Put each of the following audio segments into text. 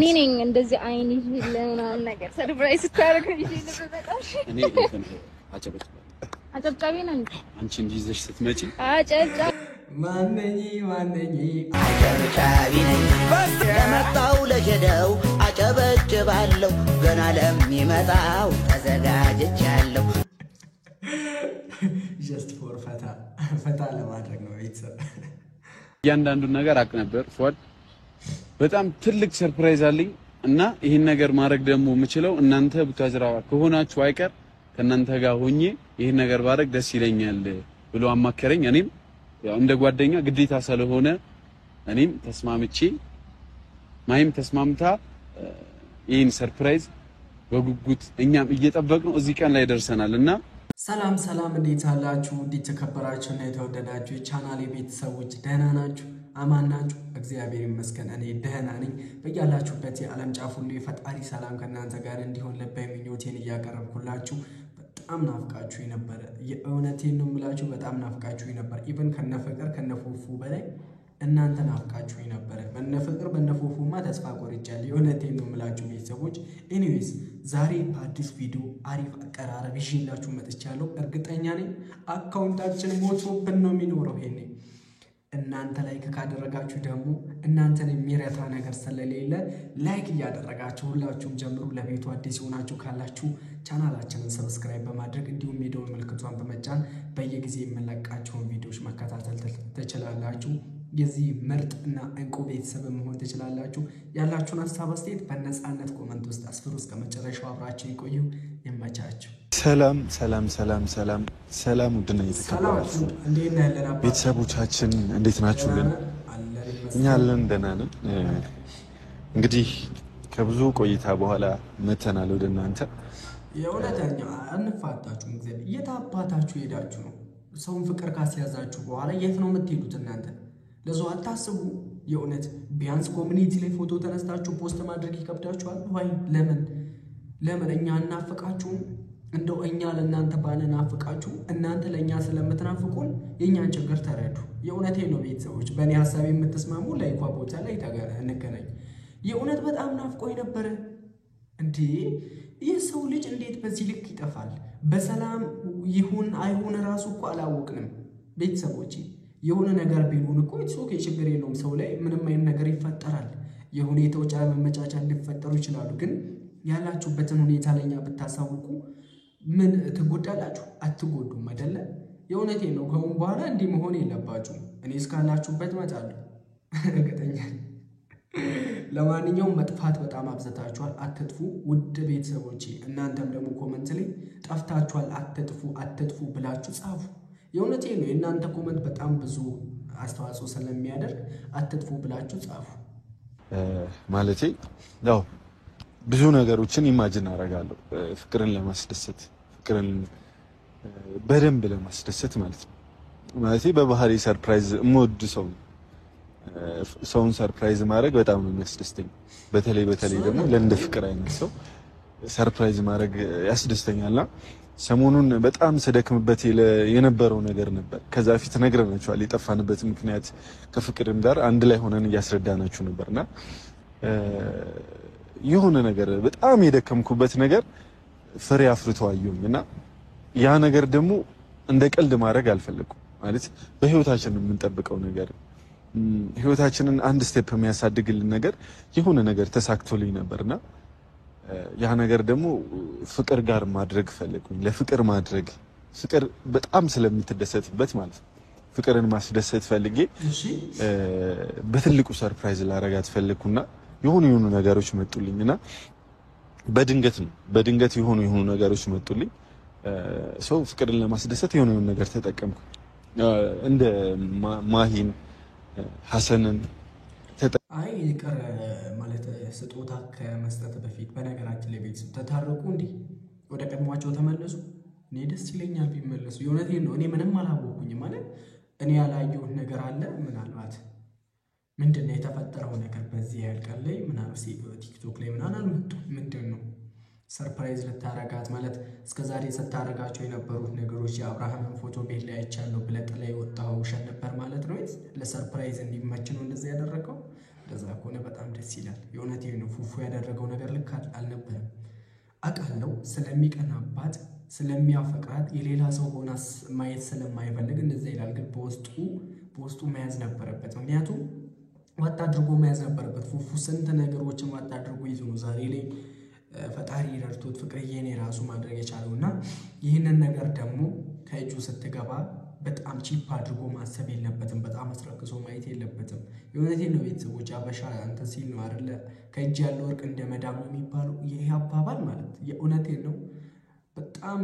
እኔ ነኝ እንደዚህ አይን ይልለናል ነገር ሰርፕራይዝ ታረጋሽ ይልበጣሽ እኔ አጨብጫቢ ነኝ አንቺ እንዲይዘሽ ስትመጪ አጨብጫቢ ማነኝ አጨብጫቢ ነኝ ለመጣው ለጀደው አጨበጭባለሁ ገና ለሚመጣው ተዘጋጅቻለሁ just for ፈታ ለማድረግ ነው ቤተሰብ እያንዳንዱን ነገር አቅ ነበር ፏድ በጣም ትልቅ ሰርፕራይዝ አለኝ እና ይሄን ነገር ማድረግ ደግሞ የምችለው እናንተ ቡታጅራ ከሆናችሁ አይቀር ከእናንተ ጋር ሆኜ ይሄን ነገር ባረግ ደስ ይለኛል ብሎ አማከረኝ እኔም ያው እንደ ጓደኛ ግዴታ ስለሆነ እኔም ተስማምቼ ማይም ተስማምታ ይሄን ሰርፕራይዝ በጉጉት እኛም እየጠበቅነው እዚህ ቀን ላይ ደርሰናልና ሰላም እንዴት አላችሁ እንዴት ተከበራችሁ እና የተወደዳችሁ የቻናሌ ቤተሰቦች ደህና ናችሁ አማን ናችሁ እግዚአብሔር ይመስገን እኔ ደህና ነኝ በእያላችሁበት የዓለም ጫፍ ሁሉ ፈጣሪ ሰላም ከእናንተ ጋር እንዲሆን ልባዊ ምኞቴን እያቀረብኩላችሁ በጣም ናፍቃችሁ ነበር የእውነቴን ነው የምላችሁ በጣም ናፍቃችሁ ነበር ኢቭን ከነፍቅር ከነፉፉ በላይ እናንተ ናፍቃችሁ ነበር በነፍቅር በነፉፉማ ተስፋ ቆርጫለሁ የእውነቴን ነው የምላችሁ ቤተሰቦች ኤኒዌይስ ዛሬ በአዲስ ቪዲዮ አሪፍ አቀራረብ ይዤላችሁ መጥቻለሁ እርግጠኛ ነኝ አካውንታችን ሞቶብን ነው የሚኖረው ይሄኔ እናንተ ላይክ ካደረጋችሁ ደግሞ እናንተን የሚረታ ነገር ስለሌለ ላይክ እያደረጋችሁ ሁላችሁም ጀምሩ ለቤቱ አዲስ ሆናችሁ ካላችሁ ቻናላችንን ሰብስክራይብ በማድረግ እንዲሁም የደወል ምልክቷን በመጫን በየጊዜው የምንለቃቸውን ቪዲዮዎች መከታተል ትችላላችሁ የዚህ ምርጥና እንቁ ቤተሰብ መሆን ትችላላችሁ ያላችሁን ሐሳብ አስተያየት በነጻነት ኮሜንት ውስጥ አስፍሩ እስከ መጨረሻው አብራችሁ ይቆዩ ይመቻችሁ ሰላም ውድና የተከበራችሁ ቤተሰቦቻችን እንዴት ናችሁልን እኛ አለን ደህና ነን እንግዲህ ከብዙ ቆይታ በኋላ መተናል ወደ እናንተ የእውነተኛ አንፋታችሁም እግዚአብሔር የታባታችሁ ሄዳችሁ ነው ሰውን ፍቅር ካስያዛችሁ በኋላ የት ነው የምትሄዱት እናንተ ለዛው አታስቡ የእውነት ቢያንስ ኮሚኒቲ ላይ ፎቶ ተነስታችሁ ፖስት ማድረግ ይከብዳችኋል ወይ ለምን እኛ እናፍቃችሁ እንደው እኛ ለእናንተ ባንናፍቃችሁ እናንተ ለኛ ስለምትናፍቁን የኛን ችግር ተረዱ የእውነቴን ነው ቤተሰቦች በእኔ ሐሳብ የምትስማሙ ላይኳ ቦታ ላይ እንገናኝ የእውነት በጣም ናፍቆኝ ነበር እንዴ የሰው ልጅ እንዴት በዚህ ልክ ይጠፋል በሰላም ይሁን አይሁን ራሱ እኮ አላወቅንም ቤተሰቦች የሆነ ነገር ቢሆን እኮ ኦኬ ችግር የለውም ሰው ላይ ምንም አይነት ነገር ይፈጠራል የሁኔታዎች አለመመቻቸት ሊፈጠሩ ይችላሉ ግን ያላችሁበትን ሁኔታ ለኛ ብታሳውቁ ምን ትጎዳላችሁ አትጎዱም አይደለ የእውነቴን ነው ከሁን በኋላ እንዲህ መሆን የለባችሁ እኔ እስካላችሁበት መጣለሁ እርግጠኛ ለማንኛውም መጥፋት በጣም አብዝታችኋል አትጥፉ ውድ ቤተሰቦቼ እናንተም ደግሞ ኮሜንት ላይ ጠፍታችኋል አትጥፉ ብላችሁ ጻፉ የእውነቴን ነው እናንተ ኮሜንት በጣም ብዙ አስተዋጽኦ ስለሚያደርግ አትጥፉ ብላችሁ ጻፉ ማለቴ ያው ብዙ ነገሮችን ኢማጂን አደርጋለሁ ፍቅርን ለማስደሰት ፍቅርን በደንብ ለማስደሰት ማለት ነው ማለቴ በባህሪ ሰርፕራይዝ ሞድ ሰውን ሰርፕራይዝ ማድረግ በጣም ነው የሚያስደስተኝ በተለይ ደግሞ ለእንደ ፍቅር አይነት ሰው ሰርፕራይዝ ማድረግ ያስደስተኛልና ሰሞኑን በጣም ሰደክምበት የነበረው ነገር ነበር ከዛ ፊት ነግረናችኋል የጠፋንበት ምክንያት ከፍቅርም ጋር አንድ ላይ ሆነን እያስረዳናችሁ ነበርና የሆነ ነገር በጣም የደከምኩበት ነገር ፍሬ አፍርቶ አየሁኝና ያ ነገር ደግሞ እንደ ቀልድ ማድረግ አልፈለኩም ማለት በህይወታችን የምንጠብቀው ነገር ህይወታችንን አንድ ስቴፕ የሚያሳድግልን ነገር የሆነ ነገር ተሳክቶልኝ ነበርና ያ ነገር ደግሞ ፍቅር ጋር ማድረግ ፈለኩኝ ለፍቅር ማድረግ ፍቅር በጣም ስለምትደሰትበት ማለት ነው ፍቅርን ማስደሰት ፈልጌ በትልቁ ሰርፕራይዝ ላረጋት ፈለኩና የሆኑ ነገሮች መጡልኝና በድንገት የሆኑ ነገሮች መጡልኝ ሰው ፍቅርን ለማስደሰት የሆነ ነገር ተጠቀምኩ እንደ ማሂን ሐሰንን አይ ይቀር ማለት ስጦታ ከመስጠት በፊት በነገራችን ላይ ቤተሰብ ተታረቁ እንዴ ወደ ቀድሟቸው ተመለሱ እኔ ደስ ይለኛል ቢመለሱ የእውነቴን ነው እኔ ምንም አላወኩኝ ማለት እኔ ያላየሁት ነገር አለ ምናልባት ምንድነው የተፈጠረው ነገር በዚህ ያልቀል ላይ ምናልባት ቲክቶክ ላይ ምንድነው ሰርፕራይዝ ልታረጋት ማለት እስከዛሬ ስታረጋቸው የነበሩት ነገሮች የአብርሃምን ፎቶ ቤት ላይ አይቻለሁ ብለጥ ላይ ወጣው ውሸት ነበር ማለት ነው ለሰርፕራይዝ እንዲመች ነው እንደዚህ ያደረገው ለዛ ከሆነ በጣም ደስ ይላል። የእውነቴን ነው። ፉፉ ያደረገው ነገር ልክ አልነበረም። አውቃለሁ ስለሚቀናባት ስለሚያፈቅራት የሌላ ሰው ሆና ማየት ስለማይፈልግ እንደዛ ይላል። ግን በውስጡ መያዝ ነበረበት። ምክንያቱም ዋጣ አድርጎ መያዝ ነበረበት። ፉፉ ስንት ነገሮችን ዋጣ አድርጎ ይዞ ነው ዛሬ ላይ ፈጣሪ ረድቶት ፍቅርዬን የራሱ ማድረግ የቻለውና ይህንን ነገር ደግሞ ከእጁ ስትገባ በጣም ቺፕ አድርጎ ማሰብ የለበትም። በጣም አስረክሶ ማየት የለበትም። የእውነቴን ነው ቤተሰቦች፣ አበሻ አንተ ሲል ነው አይደለ ከእጅ ያለው ወርቅ እንደ መዳም ነው የሚባለው። ይሄ አባባል ማለት የእውነቴን ነው በጣም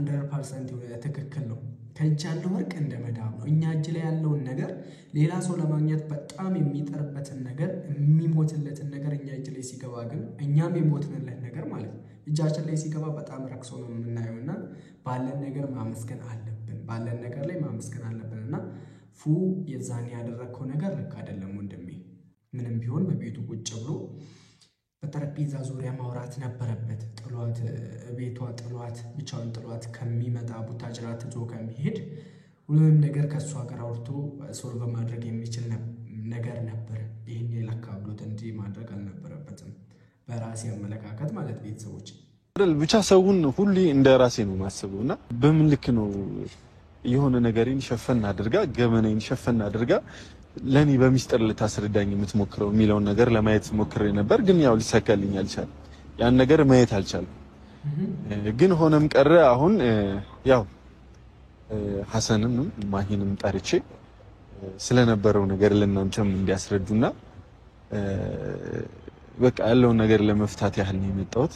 100% የሆነ ትክክል ነው። ከእጅ ያለው ወርቅ እንደ መዳም ነው። እኛ እጅ ላይ ያለውን ነገር ሌላ ሰው ለማግኘት በጣም የሚጠርበትን ነገር የሚሞትለትን ነገር እኛ እጅ ላይ ሲገባ ግን እኛም የሞትንለት ነገር ማለት ነው እጃችን ላይ ሲገባ በጣም ረክሶ ነው የምናየውና ባለን ነገር ማመስገን አለብን። ባለን ነገር ላይ ማመስገን አለብንና ፉ የዛኔ ያደረከው ነገር ልክ አይደለም ወንድሜ። ምንም ቢሆን በቤቱ ቁጭ ብሎ በጠረጴዛ ዙሪያ ማውራት ነበረበት። ጥሏት ቤቷ ጥሏት ብቻውን ጥሏት ከሚመጣ ቡታጅራ ትቶ ከሚሄድ ሁሉንም ነገር ከሷ ጋር አውርቶ ሶልቭ ማድረግ የሚችል ነገር ነበር። ይሄን የለካ ብሎት እንዲህ ማድረግ አልነበረበትም። በራሴ አመለካከት ማለት ቤተሰቦች ብቻ ሰውን ሁሉ እንደ ራሴ ነው ማስበውና በምን ልክ ነው የሆነ ነገርን ሸፈን አድርጋ ገመናን ሸፈን አድርጋ ለኔ በሚስጥር ልታስረዳኝ የምትሞክረው የሚለውን ነገር ለማየት ሞክሬ ነበር። ግን ያው ሊሳካልኝ አልቻለም። ያን ነገር ማየት አልቻለም። ግን ሆነም ቀረ አሁን ያው ሐሰንም ማሂንም ጠርቼ ስለነበረው ነገር ለእናንተም እንዲያስረዱና በቃ ያለውን ነገር ለመፍታት ያህል ነው የመጣሁት።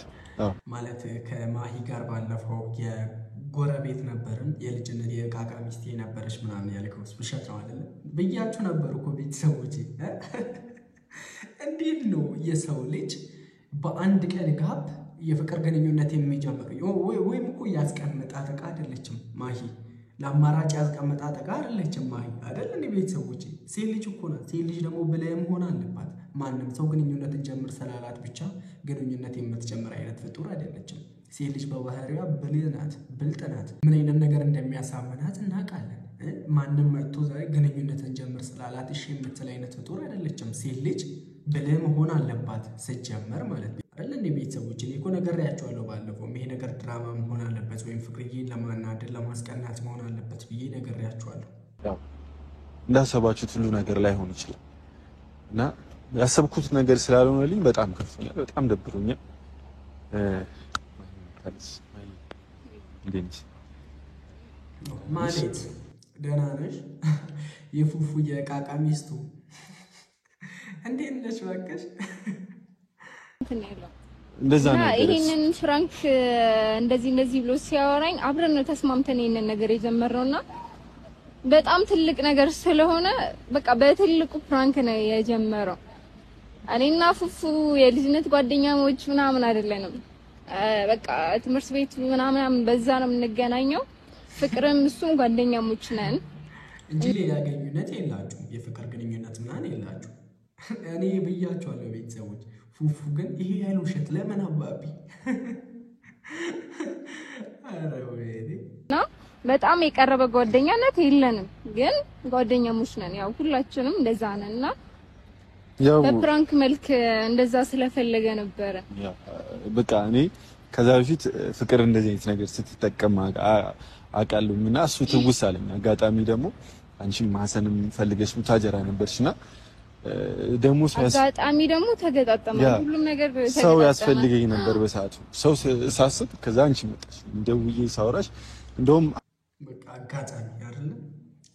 ማለት ከማሂ ጋር ባለፈው የጎረቤት ነበርን የልጅነት የቃቃ ሚስቴ ነበረች ምናምን ያልከው ውሸት ነው አይደል ብያችሁ ነበር እኮ ቤተሰቦቼ። እንዴት ነው የሰው ልጅ በአንድ ቀን ጋብ የፍቅር ግንኙነት የሚጀምረው? ወይም እኮ ያስቀምጣት ዕቃ አይደለችም ማሂ። ለአማራጭ ያስቀምጣት ዕቃ አይደለችም ማሂ አይደል እንዴ ቤተሰቦቼ? ሴት ልጅ እኮ ናት። ሴት ልጅ ደግሞ ብለህም ሆነ አለባት። ማንም ሰው ግንኙነትን ጀምር ስላላት ብቻ ግንኙነት የምትጀምር አይነት ፍጡር አይደለችም። ሴት ልጅ በባህሪዋ ብልህ ናት፣ ብልጥ ናት። ምን አይነት ነገር እንደሚያሳምናት እናውቃለን። ማንም መጥቶ ዛሬ ግንኙነትን ጀምር ስላላት እሺ የምትል አይነት ፍጡር አይደለችም። ሴት ልጅ ብልህ መሆን አለባት ስትጀምር ማለት ነው አይደል እንዴ ቤተሰቦች? እኔ እኮ ነግሬያቸዋለሁ ባለፈው ይሄ ነገር ድራማ መሆን አለበት ወይም ፍቅርዬን ለማናደድ ለማስቀናት መሆን አለበት ብዬ ነግሬያቸዋለሁ። ያው እንዳሰባችሁት ሁሉ ነገር ላይ ሆነ ይችላል እና ያሰብኩት ነገር ስላልሆነልኝ በጣም ከፍቶኛል፣ በጣም ደብሮኛል። ማለት ደህና ነሽ? የፉፉ የቃቃ ሚስቱ እንዴት ነሽ? እባክሽ እንደዛ ነው። ይሄንን ፍራንክ እንደዚህ ብሎ ሲያወራኝ አብረን ነው ተስማምተን ይሄንን ነገር የጀመርነውና በጣም ትልቅ ነገር ስለሆነ በቃ በትልቁ ፍራንክ ነው የጀመረው። እኔና ፉፉ የልጅነት ጓደኛሞች ምናምን አይደለንም። በቃ ትምህርት ቤት ምናምን በዛ ነው የምንገናኘው። ፍቅርም እሱም ጓደኛሞች ነን እንጂ ሌላ ግንኙነት የላችሁም። የፍቅር ግንኙነት ምናምን የላችሁ። እኔ ብያችኋለሁ ቤተሰቦች። ፉፉ ግን ይሄ ያለው ውሸት ለምን አባቢ ነው። በጣም የቀረበ ጓደኛነት የለንም፣ ግን ጓደኛሞች ነን። ያው ሁላችንም እንደዛ ነንና ያው በፕራንክ መልክ እንደዛ ስለፈለገ ነበር። በቃ እኔ ከዛ በፊት ፍቅር እንደዚህ አይነት ነገር ስትጠቀም አውቃለሁና እሱ ትውስ አለኝ። አጋጣሚ ደግሞ አንቺም ሐሰንም ፈልገሽ ቡታጀራ ነበርሽና ደግሞ አጋጣሚ ደግሞ ተገጣጣመ። ሁሉም ነገር ተገጣጣመ። ሰው ያስፈልገኝ ነበር በሰዓቱ። ሰው ሳስብ ከዛ አንቺ መጣሽ። ደውዬ ሳወራሽ እንደውም በቃ አጋጣሚ አይደለም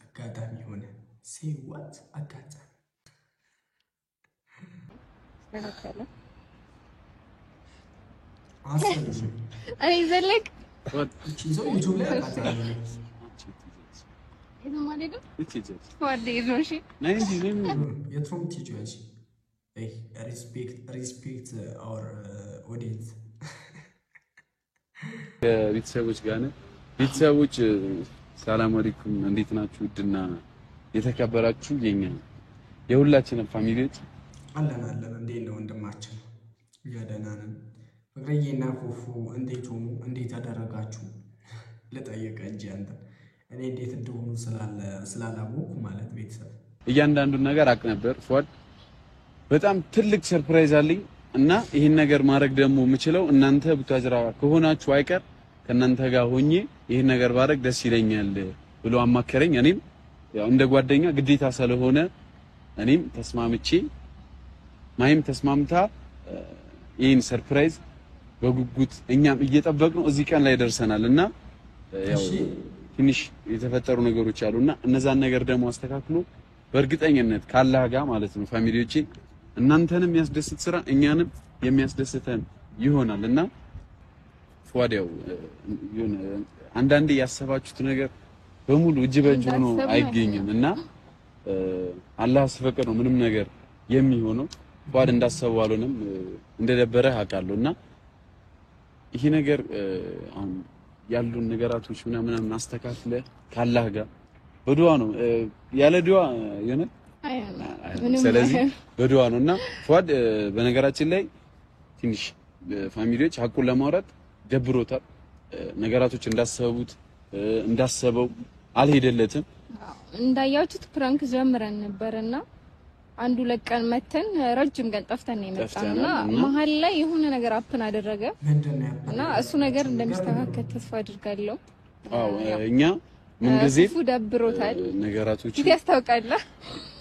አጋጣሚ ሆነ። ሲዋት አጋጣሚ አይ ዘለቅ ይዘው ዩቲዩብ ላይ አቃጣሚ የትሮም ቲቸርስ ሪስፔክት አወር ኦዲየንስ ከቤተሰቦች ጋር ነን። ቤተሰቦች ሰላም አለይኩም፣ እንዴት ናችሁ? ውድና የተከበራችሁ የኛ የሁላችንም ፋሚሊዎች አለን። እንዴት ነው ወንድማችን? ደህና ነን። ፍቅርዬና ፉፉ እንዴት ሆኑ? እንዴት አደረጋችሁ? ለጠየቀ እንጂ አንተ እኔ እንዴት እንደሆኑ ስላላወኩ ማለት ቤተሰብ እያንዳንዱን ነገር አቅ ነበር። ፏድ በጣም ትልቅ ሰርፕራይዝ አለኝ እና ይሄን ነገር ማድረግ ደግሞ የምችለው እናንተ ቡታጅራ ከሆናችሁ አይቀር ከእናንተ ጋር ሆኜ ይሄን ነገር ባደርግ ደስ ይለኛል ብሎ አማከረኝ። እኔም ያው እንደ ጓደኛ ግዴታ ስለሆነ እኔም ተስማምቼ ማይም ተስማምታ ይሄን ሰርፕራይዝ በጉጉት እኛም እየጠበቅነው እዚህ ቀን ላይ ደርሰናል እና ያው ትንሽ የተፈጠሩ ነገሮች አሉና እነዛን ነገር ደግሞ አስተካክሎ በእርግጠኝነት ካላህ ጋር ማለት ነው ፋሚሊዎቼ እናንተንም የሚያስደስት ስራ እኛንም የሚያስደስተን ይሆናልና ፏዲያው አንዳንዴ ያሰባችሁት ነገር በሙሉ እጅ በእጅ ሆኖ አይገኝም እና አላህ ሲፈቅድ ነው ምንም ነገር የሚሆነው። ፏድ እንዳሰበው አልሆነም እንደደበረ አውቃለሁና ይሄ ነገር አሁን ያሉን ነገራቶች ምናምን አስተካክለ ካላህ ጋር በዱዓ ነው ያለ ዱዓ የሆነ ስለዚህ በዱዓ ነውና ፏድ በነገራችን ላይ ትንሽ ፋሚሊዎች ሐቁን ለማውራት ደብሮታል። ነገራቶች እንዳሰበው አልሄደለትም። እንዳያችሁት ፕራንክ ጀምረን ነበርና አንዱ ለቀን መተን ረጅም ቀን ጠፍተን ነው የመጣውና መሀል ላይ የሆነ ነገር አፕን አደረገ እና እሱ ነገር እንደሚስተካከል ተስፋ አድርጋለሁ። አዎ እኛ ምን ጊዜ ደብሮታል ነገራቶች ያስታውቃል።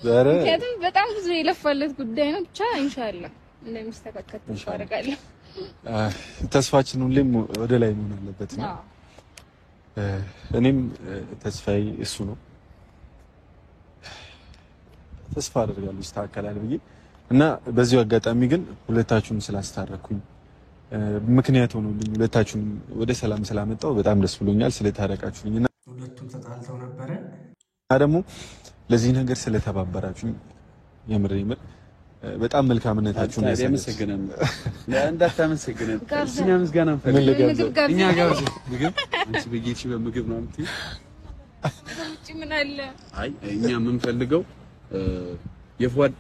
ምክንያቱም በጣም ብዙ የለፋለት ጉዳይ ነው። ብቻ ኢንሻአላህ እንደሚስተካከል ተስፋ አድርጋለሁ። ተስፋችን ሁሌም ወደ ላይ መሆን አለበት ነው። እኔም ተስፋዬ እሱ ነው። ተስፋ አደርጋለሁ ይስተካከላል ብዬ እና በዚሁ አጋጣሚ ግን ሁለታችሁን ስላስታረኩኝ ምክንያት ሆኖልኝ ሁለታችሁን ወደ ሰላም ስላመጣው በጣም ደስ ብሎኛል። ስለታረቃችሁኝና ሁለቱም ተጣልተው ነበረ እና ደግሞ ለዚህ ነገር ስለተባበራችሁኝ የምር በጣም መልካምነታችሁን ያመሰግናለሁ። እንዳታመሰግነን እኛ ምስጋና እኛ ጋር ምግብ አንቺ በጌቺ በምግብ ነው አንቺ ውጪ ምን አለ? አይ እኛ የምንፈልገው የፏድ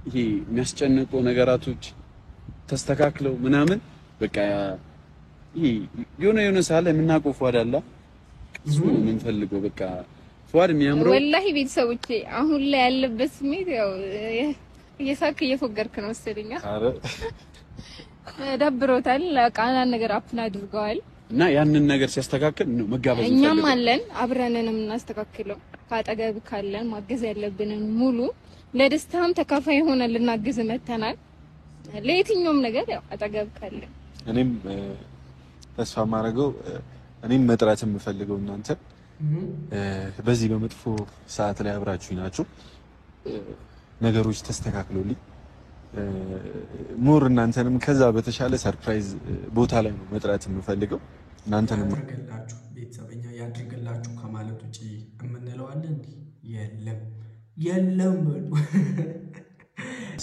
ይሄ የሚያስጨንቁ ነገራቶች ተስተካክለው ምናምን በቃ ይሄ የሆነ ሳለ የምናውቀው ፏድ አለ እሱ ነው የምንፈልገው። በቃ ፏድ የሚያምረው ወላሂ ቤተሰቦቼ አሁን ላይ ያለበት ስሜት ያው እየሳክ እየፎገርክ ነው መሰለኝ። አረ ደብሮታል። ቃና ነገር አፕና አድርገዋል እና ያንን ነገር ሲያስተካክል ነው መጋበዝ ነው። እኛም አለን አብረንንም እናስተካክለው ካጠገብ ካለን ማገዝ ያለብንን ሙሉ ለደስታም ተካፋይ ሆነን ልናግዝ መተናል። ለየትኛውም ነገር ያው አጠገብ ካለን እኔም ተስፋ ማድረገው እኔም መጥራት የምፈልገው እናንተ በዚህ በመጥፎ ሰዓት ላይ አብራችሁኝ ናችሁ። ነገሮች ተስተካክሎልኝ ሞር እናንተንም ከዛ በተሻለ ሰርፕራይዝ ቦታ ላይ ነው መጥራት የምፈልገው። እናንተንም ያድርግላችሁ ቤተሰበኛ ያድርግላችሁ ከማለት ውጪ የምንለው አለ እንዴ? የለም በሉ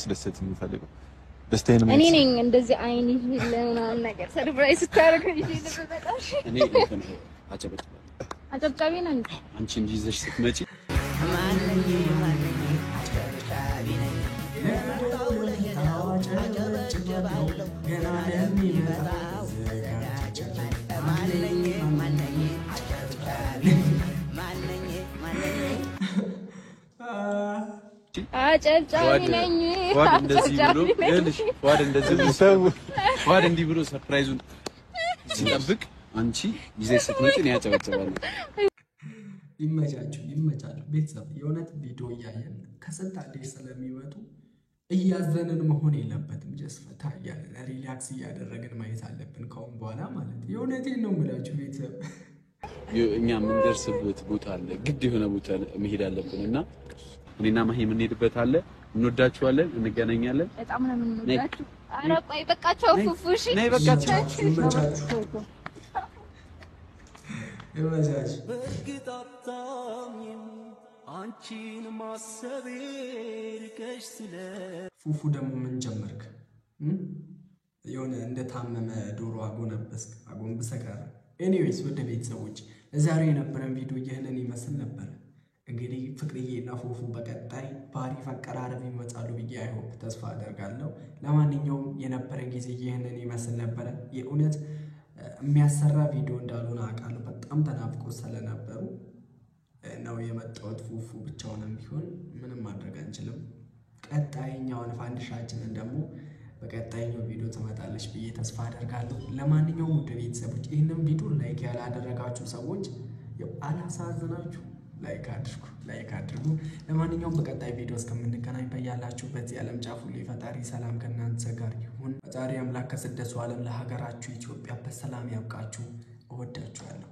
ስለሰት የምፈልገው ደስታዬን እኔ ነኝ እንደዚህ አይን ይለና ነገር ሰርፕራይዝ ታረግ ይልበታሽ እኔ አጨብጫቢ ነኝ አንቺ እንጂ ይዘሽ ስትመጪ አጨብጫቢ ነኝ ፏድ እንደዚህ ብሎ ይልሽ ፏድ እንደዚህ ብሎ ፏድ እንዲህ ብሎ ሰርፕራይዙን ሲጠብቅ አንቺ ይዘሽ ስትመጪ ነው ያጨበጨባል። ይመቻችሁ ቤተሰብ። የእውነት ቪዲዮ እያየን ከስንት አንዴ ስለሚመጡ እያዘንን መሆን የለበትም። ጀስት ፈታ እያለን ሪላክስ እያደረግን ማየት አለብን ከአሁን በኋላ ማለት ነው። የእውነቴን ነው የምላችሁ ቤተሰብ። እኛ የምንደርስበት ቦታ አለ፣ ግድ የሆነ ቦታ መሄድ አለብን እና እኔና ማሂ የምንሄድበት አለ። እንወዳችኋለን፣ እንገናኛለን። በጣም ነው የምንወዳችሁ። ኧረ ቆይ በቃቸው ፉፉሺ ነይ በቃቸው። ይመቻችሁ። አንቺን ማሰቤ ርቀሽ ስለ ፉፉ ደግሞ ምን ጀመርክ? የሆነ እንደታመመ ዶሮ አጎንብሰህ ቀረ። ኤኒዌይስ ወደ ቤተሰቦች ለዛሬ የነበረን ቪዲዮ ይህንን ይመስል ነበር። እንግዲህ ፍቅርዬና ፉፉ በቀጣይ በአሪፍ አቀራረብ ይመጣሉ ብዬ አይሆፕ ተስፋ አደርጋለሁ። ለማንኛውም የነበረን ጊዜ ይህንን ይመስል ነበረ። የእውነት የሚያሰራ ቪዲዮ እንዳልሆነ አውቃለሁ። በጣም ተናፍቆ ስለነበሩ ነው የመጣሁት። ፉፉ ብቻውንም ቢሆን ምንም ማድረግ አንችልም። ቀጣይኛውን ፋንዲሻችንን ደግሞ በቀጣይኛው ቪዲዮ ትመጣለች ብዬ ተስፋ አደርጋለሁ። ለማንኛውም ውድ ቤተሰቦች ይህንን ቪዲዮ ላይክ ያላደረጋችሁ ሰዎች አላሳዝናችሁ ላይክ አድርጉ። ለማንኛውም በቀጣይ ቪዲዮ እስከምንገናኝ በያላችሁበት የዓለም ጫፍ ሁሉ ፈጣሪ ሰላም ከእናንተ ጋር ይሁን። ፈጣሪ አምላክ ከስደቱ ዓለም ለሀገራችሁ ኢትዮጵያ በሰላም ያብቃችሁ። እወዳችኋለሁ።